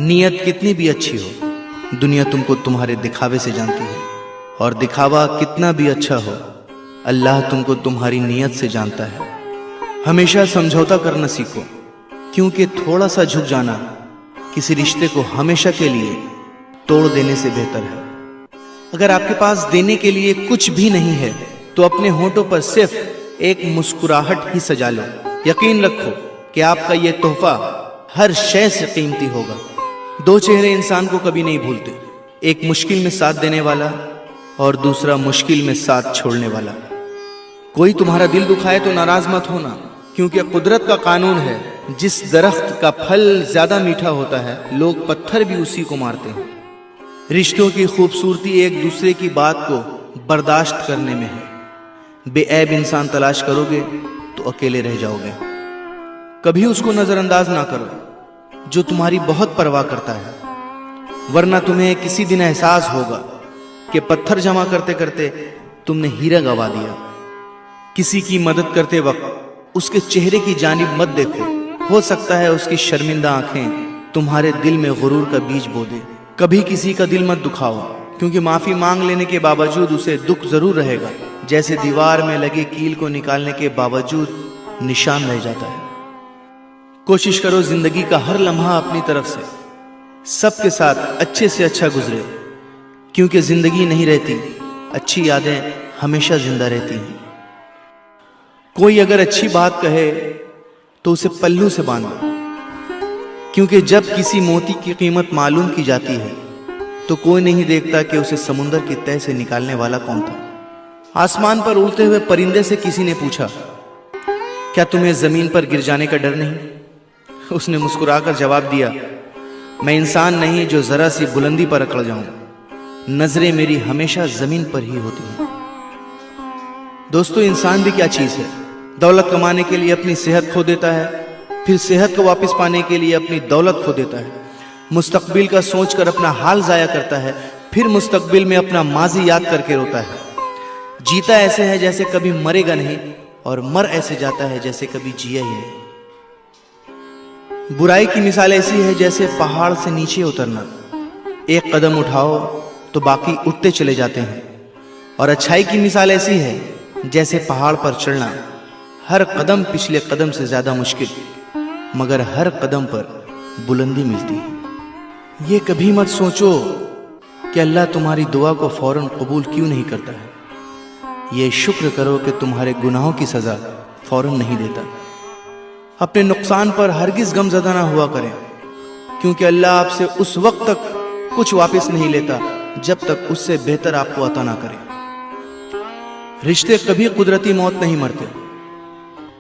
नीयत कितनी भी अच्छी हो, दुनिया तुमको तुम्हारे दिखावे से जानती है, और दिखावा कितना भी अच्छा हो, अल्लाह तुमको तुम्हारी नीयत से जानता है। हमेशा समझौता करना सीखो, क्योंकि थोड़ा सा झुक जाना किसी रिश्ते को हमेशा के लिए तोड़ देने से बेहतर है। अगर आपके पास देने के लिए कुछ भी नहीं है तो अपने होठों पर सिर्फ एक मुस्कुराहट ही सजा लो। यकीन रखो कि आपका यह तोहफा हर शय से कीमती होगा। दो चेहरे इंसान को कभी नहीं भूलते, एक मुश्किल में साथ देने वाला और दूसरा मुश्किल में साथ छोड़ने वाला। कोई तुम्हारा दिल दुखाए तो नाराज मत होना, क्योंकि कुदरत का कानून है, जिस दरख्त का फल ज्यादा मीठा होता है लोग पत्थर भी उसी को मारते हैं। रिश्तों की खूबसूरती एक दूसरे की बात को बर्दाश्त करने में है। बेऐब इंसान तलाश करोगे तो अकेले रह जाओगे। कभी उसको नजरअंदाज ना करो जो तुम्हारी बहुत परवाह करता है, वरना तुम्हें किसी दिन एहसास होगा कि पत्थर जमा करते करते तुमने हीरा गवा दिया। किसी की मदद करते वक्त उसके चेहरे की जानिब मत देखो, हो सकता है उसकी शर्मिंदा आंखें तुम्हारे दिल में गुरूर का बीज बो दे। कभी किसी का दिल मत दुखाओ, क्योंकि माफी मांग लेने के बावजूद उसे दुख जरूर रहेगा, जैसे दीवार में लगे कील को निकालने के बावजूद निशान रह जाता है। कोशिश करो जिंदगी का हर लम्हा अपनी तरफ से सबके साथ अच्छे से अच्छा गुजरे, क्योंकि जिंदगी नहीं रहती, अच्छी यादें हमेशा जिंदा रहती हैं। कोई अगर अच्छी बात कहे तो उसे पल्लू से बांधो, क्योंकि जब किसी मोती की कीमत मालूम की जाती है तो कोई नहीं देखता कि उसे समुंदर की तह से निकालने वाला कौन था। आसमान पर उड़ते हुए परिंदे से किसी ने पूछा, क्या तुम्हें जमीन पर गिर जाने का डर नहीं? उसने मुस्कुराकर जवाब दिया, मैं इंसान नहीं जो जरा सी बुलंदी पर अकड़ जाऊं, नजरें मेरी हमेशा जमीन पर ही होती हैं। दोस्तों, इंसान भी क्या चीज है? दौलत कमाने के लिए अपनी सेहत खो देता है, फिर सेहत को वापस पाने के लिए अपनी दौलत खो देता है। मुस्तकबिल का सोचकर अपना हाल जाया करता है, फिर मुस्तकबिल में अपना माजी याद करके रोता है। जीता ऐसे है जैसे कभी मरेगा नहीं, और मर ऐसे जाता है जैसे कभी जिया ही नहीं। बुराई की मिसाल ऐसी है जैसे पहाड़ से नीचे उतरना, एक कदम उठाओ तो बाकी उठते चले जाते हैं। और अच्छाई की मिसाल ऐसी है जैसे पहाड़ पर चढ़ना, हर कदम पिछले कदम से ज्यादा मुश्किल, मगर हर कदम पर बुलंदी मिलती है। ये कभी मत सोचो कि अल्लाह तुम्हारी दुआ को फौरन कबूल क्यों नहीं करता है। ये शुक्र करो कि तुम्हारे गुनाहों की सजा फौरन नहीं देता। अपने नुकसान पर हरगिज गमज़दा ना हुआ करें, क्योंकि अल्लाह आपसे उस वक्त तक कुछ वापस नहीं लेता जब तक उससे बेहतर आपको अता ना करे। रिश्ते कभी कुदरती मौत नहीं मरते,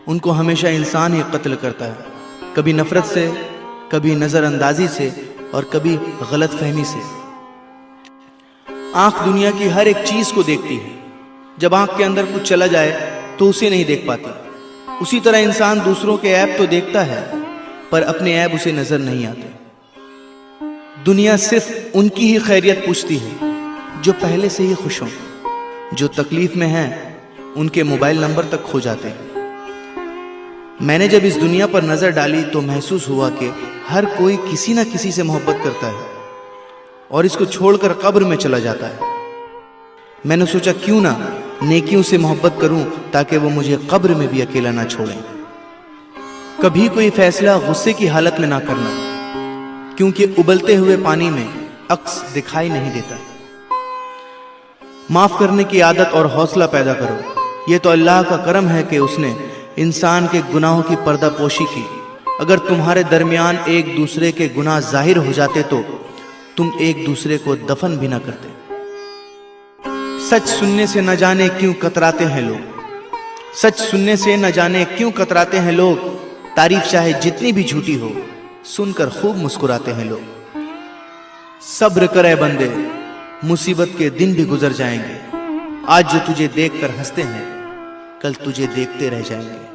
उनको हमेशा इंसान ही कत्ल करता है, कभी नफरत से, कभी नजरअंदाजी से, और कभी गलत फहमी से। आंख दुनिया की हर एक चीज को देखती है, जब आंख के अंदर कुछ चला जाए तो उसे नहीं देख पाती। उसी तरह इंसान दूसरों के ऐब तो देखता है, पर अपने ऐब उसे नजर नहीं आते। दुनिया सिर्फ उनकी ही खैरियत पूछती है जो पहले से ही खुश हों, जो तकलीफ में हैं उनके मोबाइल नंबर तक खो जाते हैं। मैंने जब इस दुनिया पर नजर डाली तो महसूस हुआ कि हर कोई किसी ना किसी से मोहब्बत करता है और इसको छोड़कर कब्र में चला जाता है। मैंने सोचा क्यों ना नेकियों से मोहब्बत करूं ताकि वो मुझे कब्र में भी अकेला ना छोड़ें। कभी कोई फैसला गुस्से की हालत में ना करना, क्योंकि उबलते हुए पानी में अक्स दिखाई नहीं देता। माफ करने की आदत और हौसला पैदा करो। ये तो अल्लाह का करम है कि उसने इंसान के गुनाहों की पर्दापोशी की। अगर तुम्हारे दरमियान एक दूसरे के गुनाह जाहिर हो जाते तो तुम एक दूसरे को दफन भी ना करते। सच सुनने से न जाने क्यों कतराते हैं लोग, सच सुनने से न जाने क्यों कतराते हैं लोग। तारीफ चाहे जितनी भी झूठी हो, सुनकर खूब मुस्कुराते हैं लोग। सब्र करे बंदे, मुसीबत के दिन भी गुजर जाएंगे। आज जो तुझे देखकर हंसते हैं, कल तुझे देखते रह जाएंगे।